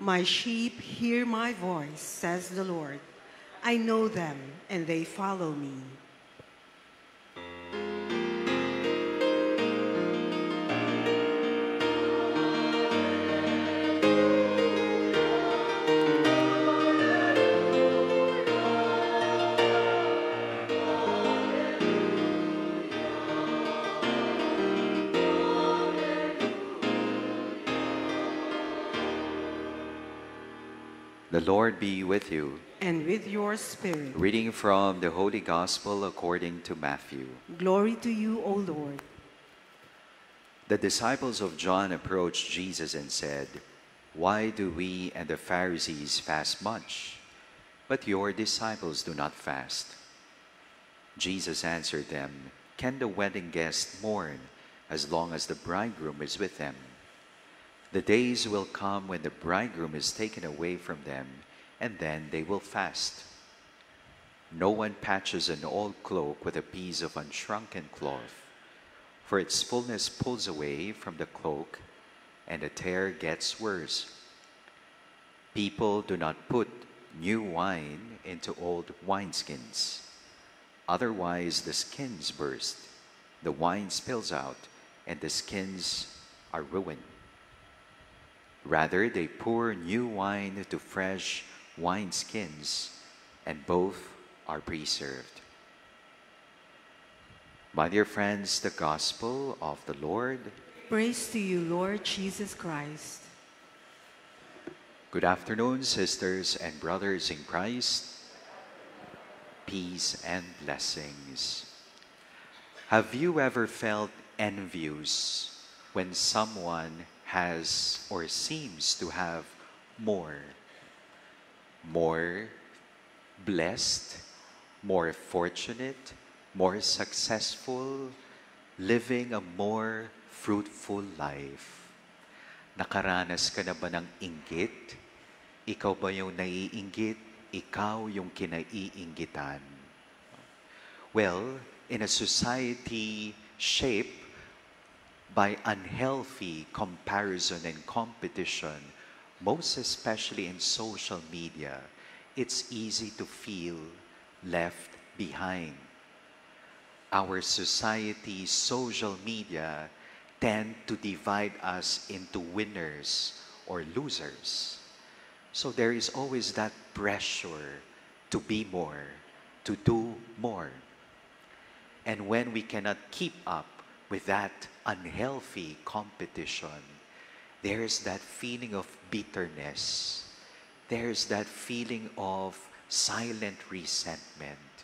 My sheep hear my voice, says the Lord. I know them, and they follow me. The Lord be with you. And with your spirit. Reading from the Holy Gospel according to Matthew. Glory to you, O Lord. The disciples of John approached Jesus and said, "Why do we and the Pharisees fast much, but your disciples do not fast?" Jesus answered them, "Can the wedding guests mourn as long as the bridegroom is with them? The days will come when the bridegroom is taken away from them, and then they will fast. No one patches an old cloak with a piece of unshrunken cloth, for its fullness pulls away from the cloak, and the tear gets worse. People do not put new wine into old wineskins. Otherwise, the skins burst, the wine spills out, and the skins are ruined. Rather, they pour new wine into fresh wineskins, and both are preserved." My dear friends, the Gospel of the Lord. Praise to you, Lord Jesus Christ. Good afternoon, sisters and brothers in Christ. Peace and blessings. Have you ever felt envious when someone has or seems to have more blessed, more fortunate, more successful, living a more fruitful life? Nakaranas ka na ba ng inggit? Ikaw ba yung naiinggit? Ikaw yung kinaiinggitan? Well, in a society shaped by unhealthy comparison and competition, most especially in social media, it's easy to feel left behind. Our society's social media tend to divide us into winners or losers. So there is always that pressure to be more, to do more. And when we cannot keep up with that unhealthy competition, there's that feeling of bitterness. There's that feeling of silent resentment.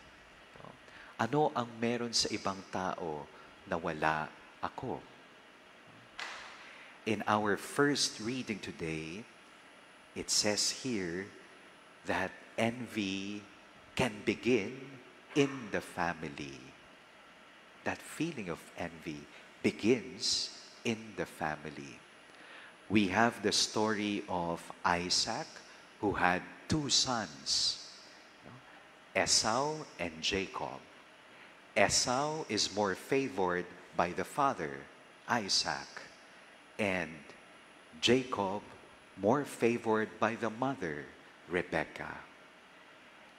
Ano ang meron sa ibang tao na wala ako? In our first reading today, it says here that envy can begin in the family. That feeling of envy begins in the family. We have the story of Isaac, who had two sons, Esau and Jacob. Esau is more favored by the father, Isaac, and Jacob more favored by the mother, Rebekah.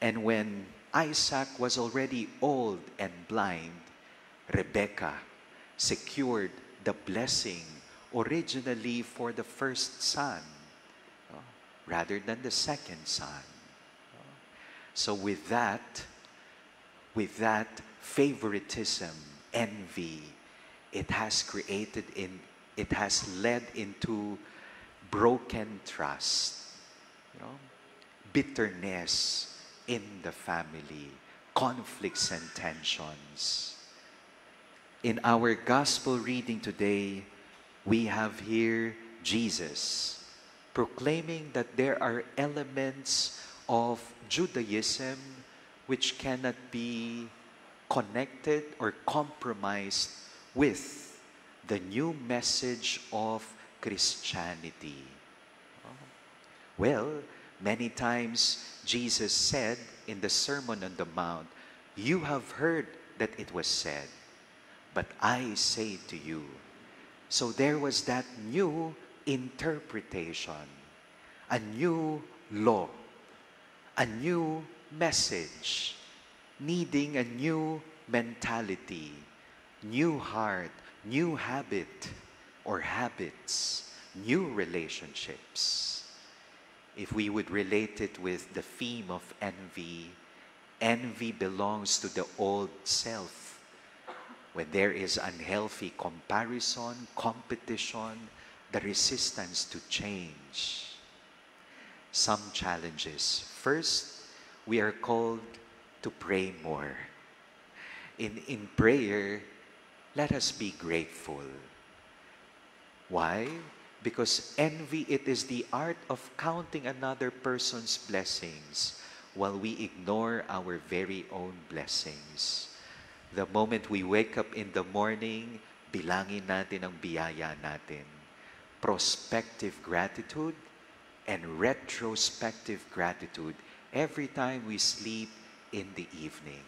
And when Isaac was already old and blind, Rebekah secured the blessing originally for the first son, rather than the second son. So with that favoritism, envy, it has led into broken trust, bitterness in the family, conflicts and tensions. In our gospel reading today, we have here Jesus proclaiming that there are elements of Judaism which cannot be connected or compromised with the new message of Christianity. Well, many times Jesus said in the Sermon on the Mount, "You have heard that it was said, but I say to you." So there was that new interpretation, a new law, a new message, needing a new mentality, new heart, new habit or habits, new relationships. If we would relate it with the theme of envy, envy belongs to the old self. When there is unhealthy comparison, competition, the resistance to change. Some challenges. First, we are called to pray more. In prayer, let us be grateful. Why? Because envy, it is the art of counting another person's blessings while we ignore our very own blessings. The moment we wake up in the morning, bilangin natin ang biyaya natin. Prospective gratitude and retrospective gratitude every time we sleep in the evening.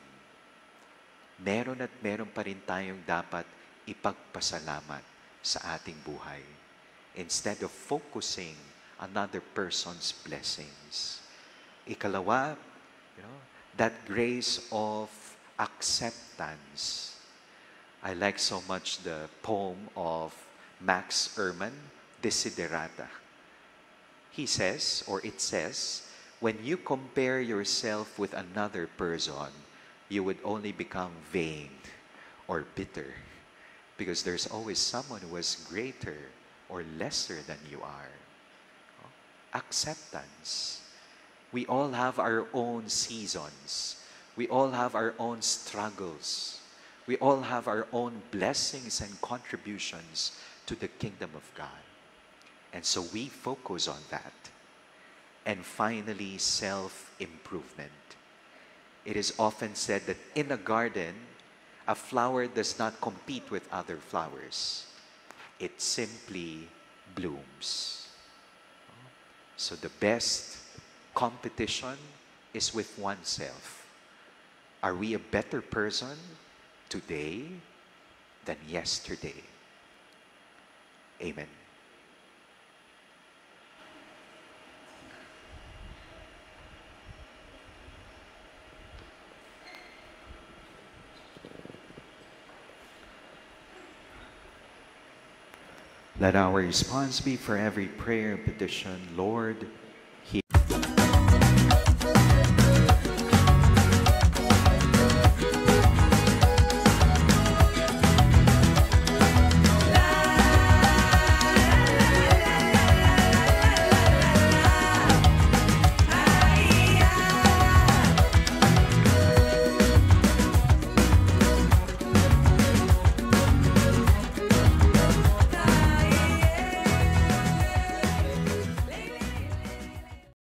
Meron at meron pa rin tayong dapat ipagpasalamat sa ating buhay instead of focusing another person's blessings. Ikalawa, that grace of acceptance. I like so much the poem of Max Ehrmann, Desiderata. He says, or it says, when you compare yourself with another person, you would only become vain or bitter because there's always someone who is greater or lesser than you are. Acceptance. We all have our own seasons. We all have our own struggles. We all have our own blessings and contributions to the kingdom of God. And so we focus on that. And finally, self-improvement. It is often said that in a garden, a flower does not compete with other flowers. It simply blooms. So the best competition is with oneself. Are we a better person today than yesterday? Amen. Let our response be for every prayer and petition, Lord,